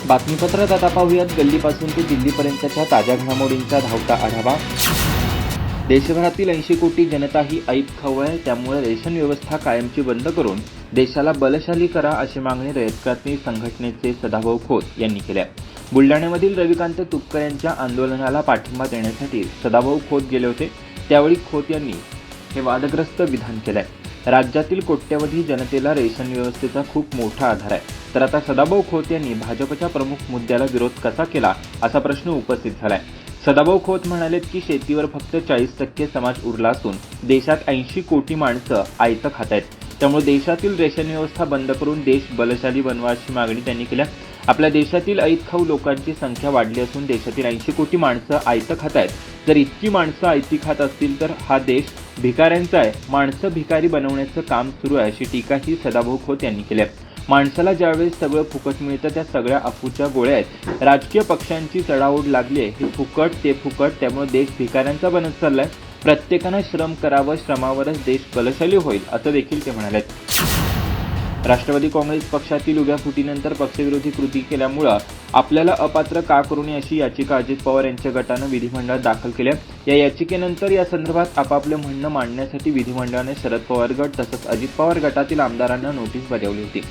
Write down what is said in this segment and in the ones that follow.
बातमीपत्रात आता पाहूयात गल्लीपासून ते दिल्लीपर्यंतच्या ताज्या घडामोडींचा धावता आढावा। देशभरातील 80 कोटी जनता ही ऐतखाऊ आहे, त्यामुळे रेशन व्यवस्था कायमची बंद करून देशाला बलशाली करा अशी मागणी रयतक्रांती संघटनेचे सदाभाऊ खोत यांनी केली आहे। बुलढाण्यामधील रविकांत तुपकर यांच्या आंदोलनाला पाठिंबा देण्यासाठी सदाभाऊ खोत गेले होते। त्यावेळी खोत यांनी हे वादग्रस्त विधान केले आहे। राज्यातील कोट्यवधी जनतेला रेशन व्यवस्थेचा खूप मोठा आधार आहे, तर आता सदाभाऊ खोत यांनी भाजपच्या प्रमुख मुद्द्याला विरोध कसा केला असा प्रश्न उपस्थित झालाय। सदाभाऊ खोत म्हणालेत की शेतीवर फक्त 40% समाज उरला असून देशात 80 कोटी माणसं आयतं खात आहेत, त्यामुळे देशातील रेशन व्यवस्था बंद करून देश बलशाली बनवा अशी मागणी त्यांनी केली। आपल्या देशातील ऐतखाऊ लोकांची संख्या वाढली असून देशातील 80 कोटी माणसं आयतं खात आहेत। जर इतकी माणसं आयती खात असतील तर हा देश भिकाऱ्यांचा आहे, माणसं भिकारी बनवण्याचं काम सुरू आहे अशी टीकाही सदाभाऊ खोत यांनी केली आहे। माणसाला ज्यावेळेस सगळं फुकट मिळतं त्या सगळ्या अफूच्या गोळ्या आहेत। राजकीय पक्षांची चढाओढ लागली आहे, हे फुकट ते फुकट, त्यामुळे देश भिकाऱ्यांचा बनत चाललाय। प्रत्येकानं श्रम करावं, श्रमावरच देश बलशाली होईल असं देखील ते म्हणाले। राष्ट्रवादी काँग्रेस पक्षातील उभ्या फुटीनंतर पक्षविरोधी कृती केल्यामुळे आपल्याला अपात्र का करू नये अशी याचिका अजित पवार यांच्या गटानं विधिमंडळात दाखल केली आहे। या याचिकेनंतर या संदर्भात आपापलं म्हणणं मांडण्यासाठी विधिमंडळाने शरद पवार गट तसंच अजित पवार गटातील आमदारांना नोटीस बजावली होती।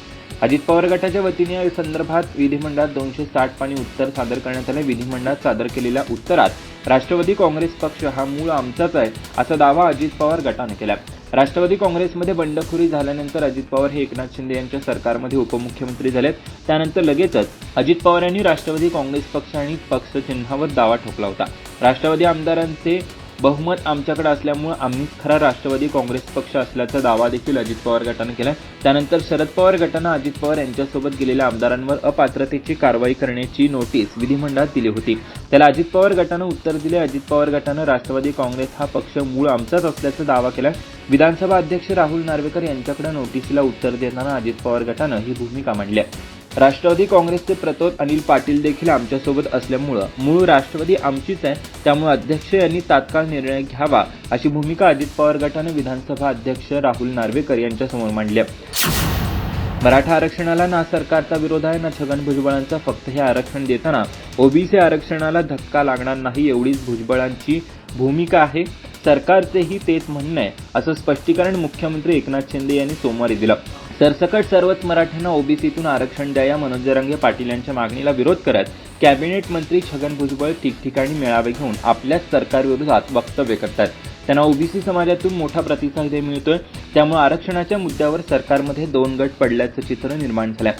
अजित पवार गटाच्या वतीने या संदर्भात विधिमंडळात 260 पानी उत्तर सादर करण्यात आले। विधिमंडळात सादर केलेल्या उत्तरात राष्ट्रवादी काँग्रेस पक्ष हा मूळ आमचाच आहे असा दावा अजित पवार गटाने केला। राष्ट्रवादी काँग्रेसमध्ये बंडखोरी झाल्यानंतर अजित पवार हे एकनाथ शिंदे यांच्या सरकारमध्ये उपमुख्यमंत्री झालेत। त्यानंतर लगेचच अजित पवार यांनी राष्ट्रवादी काँग्रेस पक्ष आणि पक्ष चिन्हावर दावा ठोकला होता। राष्ट्रवादी आमदारांचे बहुमत आमच्याकडे असल्यामुळे आम्ही खरा राष्ट्रवादी काँग्रेस पक्ष असल्याचा दावा देखील अजित पवार गटाने केला। त्यानंतर शरद पवार गटाने अजित पवार यांच्यासोबत गेलेल्या आमदारांवर अपात्रतेची कारवाई करण्याची नोटीस विधिमंडळात दिली होती। त्याला अजित पवार गटाने उत्तर दिले। अजित पवार गटाने राष्ट्रवादी काँग्रेस हा पक्ष मूळ आमचाच असल्याचा दावा केला। विधानसभा अध्यक्ष राहुल नार्वेकर यांच्याकडे नोटीसला उत्तर देताना अजित पवार गटाने ही भूमिका मांडली आहे। राष्ट्रवादी काँग्रेसचे प्रतोद अनिल पाटील देखील आमच्यासोबत असल्यामुळे मूळ राष्ट्रवादी आमचीच आहे, त्यामुळे अध्यक्ष यांनी तात्काळ निर्णय घ्यावा अशी भूमिका अजित पवार गटाने विधानसभा अध्यक्ष राहुल नार्वेकर यांच्यासमोर मांडली आहे। मराठा आरक्षणाला ना सरकारचा विरोध आहे ना छगन भुजबळांचा, फक्त हे आरक्षण देताना ओबीसी आरक्षणाला धक्का लागणार नाही एवढीच भुजबळांची भूमिका आहे। सरकारचेही तेच म्हणणं आहे असं स्पष्टीकरण मुख्यमंत्री एकनाथ शिंदे यांनी सोमवारी दिलं। सरसकट सर्वच मराठ्यांना ओबीसीतून आरक्षण द्या या मनोज जरांगे पाटील यांच्या मागणीला विरोध करत कॅबिनेट मंत्री छगन भुजबळ ठिकठिकाणी मेळावे घेऊन आपल्याच सरकारविरोधात वक्तव्य करतात। त्यांना ओबीसी समाजातून मोठा प्रतिसाद मिळतोय, त्यामुळे आरक्षणाच्या मुद्द्यावर सरकारमध्ये 2 गट पडल्याचं चित्र निर्माण झालंय।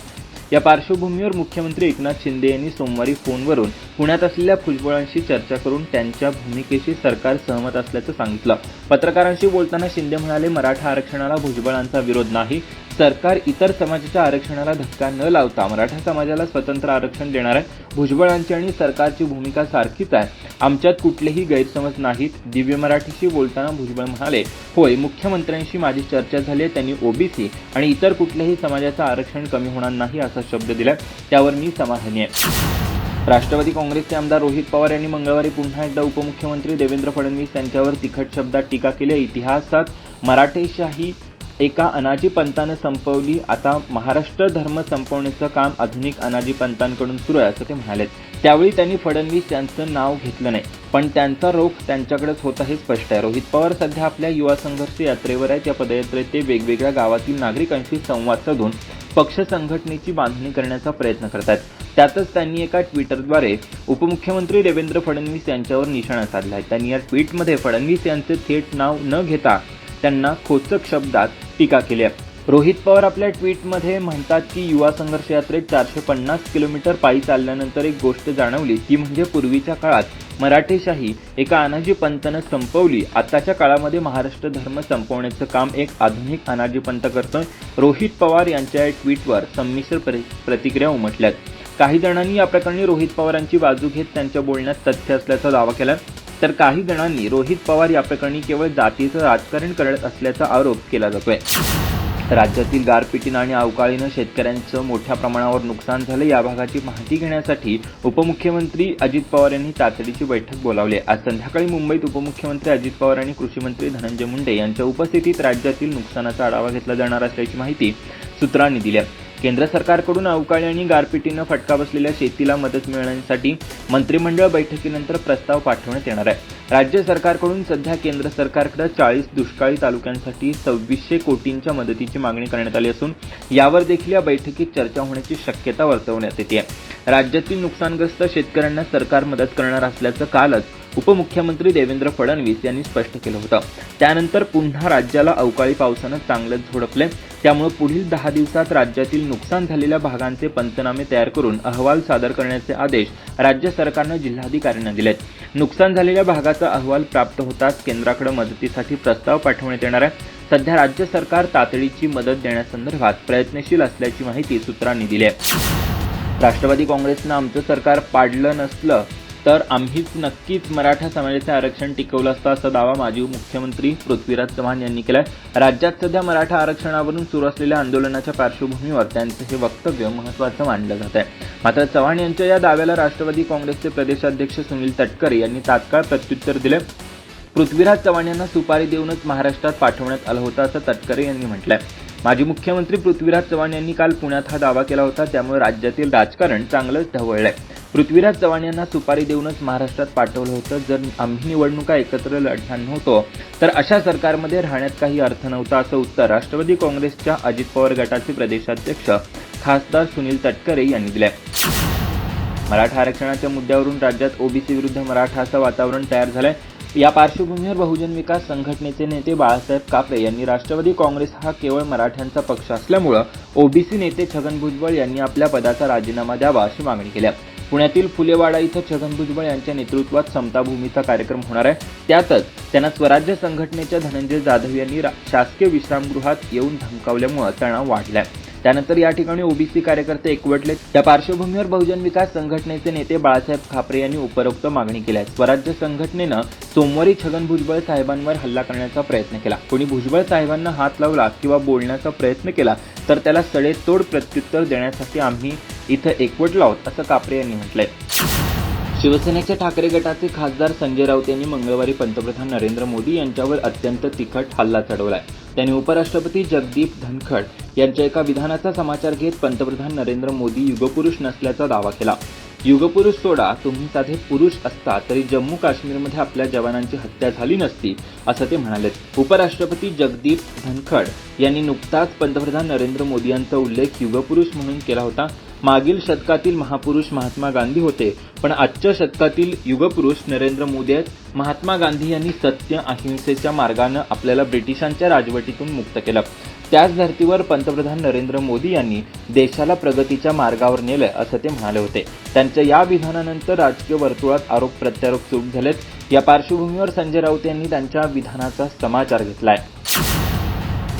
या पार्श्वभूमीवर मुख्यमंत्री एकनाथ शिंदे यांनी सोमवारी फोनवरून पुण्यात असलेल्या भुजबळांशी चर्चा करून त्यांच्या भूमिकेशी सरकार सहमत असल्याचं सांगितलं। पत्रकारांशी बोलताना शिंदे म्हणाले, मराठा आरक्षणाला भुजबळांचा विरोध नाही, सरकार इतर समाजाच्या आरक्षणाला धक्का न लावता मराठा समाजाला स्वतंत्र आरक्षण देणार आहे। भुजबळांची आणि सरकारची भूमिका सारखीच आहे, आमच्यात कुठलेही गैरसमज नाहीत। दिव्य मराठीशी बोलताना भुजबळ म्हणाले, होय, मुख्यमंत्र्यांशी माझी चर्चा झाली, त्यांनी ओबीसी आणि इतर कुठल्याही समाजाचं आरक्षण कमी होणार नाही असा शब्द दिला, त्यावर मी समाधानी आहे। राष्ट्रवादी काँग्रेसचे आमदार रोहित पवार यांनी मंगळवारी पुन्हा एकदा उपमुख्यमंत्री देवेंद्र फडणवीस यांच्यावर तिखट शब्दात टीका केली। इतिहासात मराठेशाही एका अनाजी पंथानं संपवली, आता महाराष्ट्र धर्म संपवण्याचं काम आधुनिक अनाजी पंथांकडून सुरू आहे असं ते म्हणाले। त्यावेळी त्यांनी फडणवीस यांचं नाव घेतलं नाही, पण त्यांचा रोख त्यांच्याकडेच होता हे स्पष्ट आहे। रोहित पवार सध्या आपल्या युवा संघर्ष यात्रेवर आहेत। या पदयात्रेत ते वेगवेगळ्या गावातील नागरिकांशी संवाद साधून पक्ष संघटनेची बांधणी करण्याचा प्रयत्न करतात। त्यातच त्यांनी एका ट्विटरद्वारे उपमुख्यमंत्री देवेंद्र फडणवीस यांच्यावर निशाणा साधला आहे। त्यांनी या ट्विटमध्ये फडणवीस यांचे थेट नाव न घेता त्यांना खोचक शब्दात टीका केली आहे। रोहित पवार आपल्या ट्विटमध्ये म्हणतात की युवा संघर्ष यात्रेत 450 किलोमीटर पायी चालल्यानंतर एक गोष्ट जाणवली, ती म्हणजे पूर्वीच्या काळात मराठेशाही एका अनाजी पंथानं संपवली, आताच्या काळामध्ये महाराष्ट्र धर्म संपवण्याचं काम एक आधुनिक अनाजी पंथ करतोय। रोहित पवार यांच्या ट्विटवर संमिश्र प्रतिक्रिया उमटल्यात। काही जणांनी या प्रकरणी रोहित पवारांची बाजू घेत त्यांच्या बोलण्यात तथ्य असल्याचा दावा केला, तर काही जणांनी रोहित पवार या प्रकरणी केवळ जातीचं राजकारण करत असल्याचा आरोप केला जातोय। राज्यातील गारपिटीनं आणि अवकाळीनं शेतकऱ्यांचं मोठ्या प्रमाणावर नुकसान झालं। या भागाची माहिती घेण्यासाठी उपमुख्यमंत्री अजित पवार यांनी तातडीची बैठक बोलावली। आज संध्याकाळी मुंबईत उपमुख्यमंत्री अजित पवार आणि कृषी मंत्री धनंजय मुंडे यांच्या उपस्थितीत राज्यातील नुकसानाचा आढावा घेतला जाणार असल्याची माहिती सूत्रांनी दिली आहे। केंद्र सरकारकडून अवकाळी आणि गारपिटीनं फटका बसलेल्या शेतीला मदत मिळण्यासाठी मंत्रिमंडळ बैठकीनंतर प्रस्ताव पाठवण्यात येणार आहे. राज्य सरकारकडून सध्या केंद्र सरकारकडे 40 दुष्काळी तालुक्यांसाठी 2600 कोटींच्या मदतीची मागणी करण्यात आली असून यावर देखील या बैठकीत चर्चा होण्याची शक्यता वर्तवण्यात येते. राज्यातील नुकसानग्रस्त शेतकऱ्यांना सरकार मदत करणार असल्याचं कालच उपमुख्यमंत्री देवेंद्र फडणवीस यांनी स्पष्ट केलं होतं. त्यानंतर पुन्हा राज्याला अवकाळी पावसानं चांगलंच झोडपले. त्यामुळे पुढील 10 दिवसात राज्यातील नुकसान झालेल्या भागांचे पंचनामे तयार करून अहवाल सादर करण्याचे आदेश राज्य सरकारनं जिल्हाधिकाऱ्यांना दिलेत. नुकसान झालेल्या भागाचा अहवाल प्राप्त होताच केंद्राकडे मदतीसाठी प्रस्ताव पाठवण्यात येणार आहे. सध्या राज्य सरकार तातडीची मदत देण्यासंदर्भात प्रयत्नशील असल्याची माहिती सूत्रांनी दिली आहे. राष्ट्रवादी काँग्रेसनं आमचं सरकार पाडलं नसलं तर आम्हीच नक्कीच मराठा समाजाचे आरक्षण टिकवलं असतं असा दावा माजी मुख्यमंत्री पृथ्वीराज चव्हाण यांनी केलाय. राज्यात सध्या मराठा आरक्षणावरून सुरू असलेल्या आंदोलनाच्या पार्श्वभूमीवर त्यांचं हे वक्तव्य महत्त्वाचं मानलं जात आहे. मात्र चव्हाण यांच्या या दाव्याला राष्ट्रवादी काँग्रेसचे प्रदेशाध्यक्ष सुनील तटकरे यांनी तात्काळ प्रत्युत्तर दिले. पृथ्वीराज चव्हाण यांना सुपारी देऊनच महाराष्ट्रात पाठवण्यात आलं होतं असं तटकरे यांनी म्हटलंय. माजी मुख्यमंत्री पृथ्वीराज चव्हाण यांनी काल पुण्यात हा दावा केला होता. त्यामुळे राज्यातील राजकारण चांगलंच ढवळलंय. पृथ्वीराज चव्हाण यांना सुपारी देऊनच महाराष्ट्रात पाठवलं होतं. जर आम्ही निवडणुका एकत्र लढणार नव्हतो तर अशा सरकारमध्ये राहण्यात काही अर्थ नव्हता असं उत्तर राष्ट्रवादी काँग्रेसच्या अजित पवार गटाचे प्रदेशाध्यक्ष खासदार सुनील तटकरे यांनी दिलंय. मराठा आरक्षणाच्या मुद्द्यावरून राज्यात ओबीसी विरुद्ध मराठा असं वातावरण तयार झालंय. या पार्श्वभूमीवर बहुजन विकास संघटनेचे नेते बाळासाहेब कापरे यांनी राष्ट्रवादी काँग्रेस हा केवळ मराठ्यांचा पक्ष असल्यामुळे ओबीसी नेते छगन भुजबळ यांनी आपल्या पदाचा राजीनामा द्यावा अशी मागणी केली. पुण्यातील फुलेवाडा इथं छगन भुजबळ यांच्या नेतृत्वात समताभूमीचा कार्यक्रम होणार आहे. त्यातच त्यांना स्वराज्य संघटनेच्या धनंजय जाधव यांनी शासकीय विश्रामगृहात येऊन धमकावल्यामुळे तणाव वाढलाय. त्यानंतर या ठिकाणी ओबीसी कार्यकर्ते एकवटले. त्या पार्श्वभूमीवर बहुजन विकास संघटनेचे नेते बाळासाहेब कापरे यांनी उपरोक्त मागणी केली आहे. स्वराज्य संघटनेनं सोमवारी छगन भुजबळ साहेबांवर हल्ला करण्याचा प्रयत्न केला. कोणी भुजबळ साहेबांना हात लावला किंवा बोलण्याचा प्रयत्न केला तर त्याला सडेतोड प्रत्युत्तर देण्यासाठी आम्ही इथं एकवटलो आहोत असं कापरे यांनी म्हटलंय. शिवसेनेच्या ठाकरे गटाचे खासदार संजय राऊत यांनी मंगळवारी पंतप्रधान नरेंद्र मोदी यांच्यावर अत्यंत तिखट हल्ला चढवलाय. त्यांनी उपराष्ट्रपती जगदीप धनखड यांच्या एका विधानाचा समाचार घेत पंतप्रधान नरेंद्र मोदी युगपुरुष नसल्याचा दावा केला. युगपुरुष सोडा, तुम्ही साधे पुरुष असता तरी जम्मू काश्मीरमध्ये आपल्या जवानांची हत्या झाली नसती असं ते म्हणाले. उपराष्ट्रपती जगदीप धनखड यांनी नुकताच पंतप्रधान नरेंद्र मोदी यांचा उल्लेख युगपुरुष म्हणून केला होता. मागील शतकातील महापुरुष महात्मा गांधी होते, पण आजच्या शतकातील युगपुरुष नरेंद्र मोदी आहेत. महात्मा गांधी यांनी सत्य अहिंसेच्या मार्गाने आपल्याला ब्रिटिशांच्या राजवटीतून मुक्त केलं. त्याच धर्तीवर पंतप्रधान नरेंद्र मोदी यांनी देशाला प्रगतीच्या मार्गावर नेलंय असं ते म्हणाले होते. त्यांच्या या विधानानंतर राजकीय वर्तुळात आरोप प्रत्यारोप सुरू झालेत. या पार्श्वभूमीवर संजय राऊत यांनी त्यांच्या विधानाचा समाचार घेतलाय.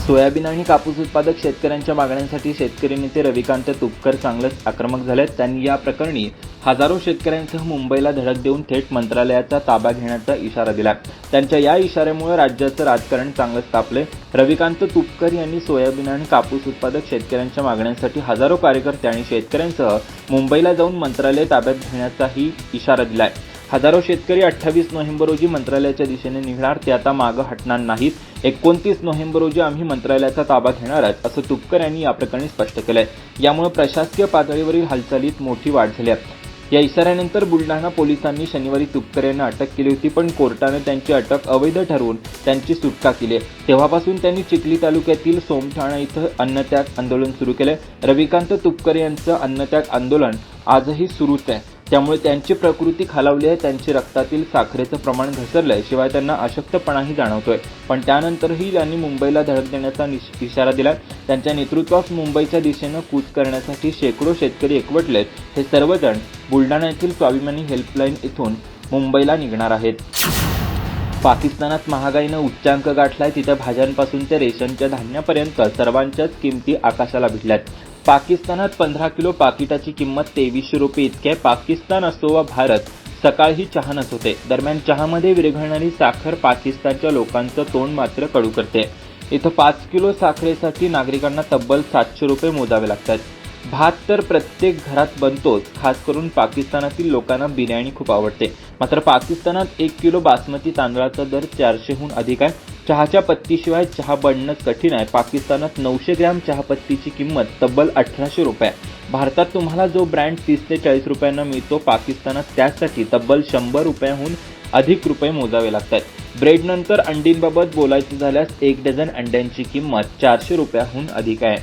सोयाबीन आणि कापूस उत्पादक शेतकऱ्यांच्या मागण्यांसाठी शेतकरी नेते रविकांत तुपकर चांगलंच आक्रमक झालेत. त्यांनी या प्रकरणी हजारो शेतकऱ्यांसह मुंबईला धडक देऊन थेट मंत्रालयाचा ताबा घेण्याचा इशारा दिला. त्यांच्या या इशाऱ्यामुळे राज्याचं राजकारण चांगलंच तापलंय. रविकांत तुपकर यांनी सोयाबीन आणि कापूस उत्पादक शेतकऱ्यांच्या मागण्यांसाठी हजारो कार्यकर्ते आणि शेतकऱ्यांसह मुंबईला जाऊन मंत्रालय ताब्यात घेण्याचाही इशारा दिलाय. हजारो शेतकरी 28 नोव्हेंबर रोजी मंत्रालयाच्या दिशेने निघणार, ते आता मागं हटणार नाहीत. 29 नोव्हेंबर रोजी आम्ही मंत्रालयाचा ताबा घेणार आहोत असं तुपकर यांनी या प्रकरणी स्पष्ट केलंय. यामुळे प्रशासकीय पातळीवरील हालचालीत मोठी वाढ झाली आहे. या इशाऱ्यानंतर बुलढाणा पोलिसांनी शनिवारी तुपकर यांना अटक केली होती, पण कोर्टाने त्यांची अटक अवैध ठरवून त्यांची सुटका केली. तेव्हापासून त्यांनी चिखली तालुक्यातील सोमठाणा इथं अन्नत्याग आंदोलन सुरू केलंय. रविकांत तुपकर यांचं अन्नत्याग आंदोलन आजही सुरूच आहे. त्यामुळे त्यांची प्रकृती खालावली आहे. त्यांची रक्तातील साखरेचं प्रमाण घसरलंय. शिवाय त्यांना अशक्तपणाही जाणवतोय. पण त्यानंतरही त्यांनी मुंबईला धडक देण्याचा इशारा दिलाय. त्यांच्या नेतृत्वात मुंबईच्या दिशेनं कूच करण्यासाठी शेकडो शेतकरी एकवटलेत. हे सर्वजण बुलढाणा येथील स्वाभिमानी हेल्पलाईन इथून मुंबईला निघणार आहेत. पाकिस्तानात महागाईनं उच्चांक गाठलाय. तिथं भाज्यांपासून ते रेशनच्या धान्यापर्यंत सर्वांच्याच किमती आकाशाला भिडल्यात. पाकिस्तानात 15 किलो पाकिटाची किंमत 2300 रुपये इतकी आहे. पाकिस्तान असो वा भारत, सकाळी चहा नसते. दरम्यान चहामध्ये विरघळणारी साखर पाकिस्तानच्या लोकांचं तोंड मात्र कडू करते. इथं 5 किलो साखरेसाठी नागरिकांना तब्बल 700 रुपये मोजावे लागतात. भात तर प्रत्येक घरात बनतोच. खास करून पाकिस्तानातील लोकांना बिर्याणी खूप आवडते. मात्र पाकिस्तानात 1 किलो बासमती तांदळाचा दर 400हून अधिक आहे. चहाच्या पत्तीशिवाय चहा बनणंच कठीण आहे. पाकिस्तानात 900 ग्रॅम चहापत्तीची किंमत तब्बल 1800 रुपये. भारतात तुम्हाला जो ब्रँड 30 ते 40 रुपयांना मिळतो, पाकिस्तानात त्यासाठी तब्बल 100 रुपयांहून अधिक रुपये मोजावे लागतात. ब्रेडनंतर अंडींबाबत बोलायचं झाल्यास 1 डझन अंड्यांची किंमत 400 रुपयांहून अधिक आहे.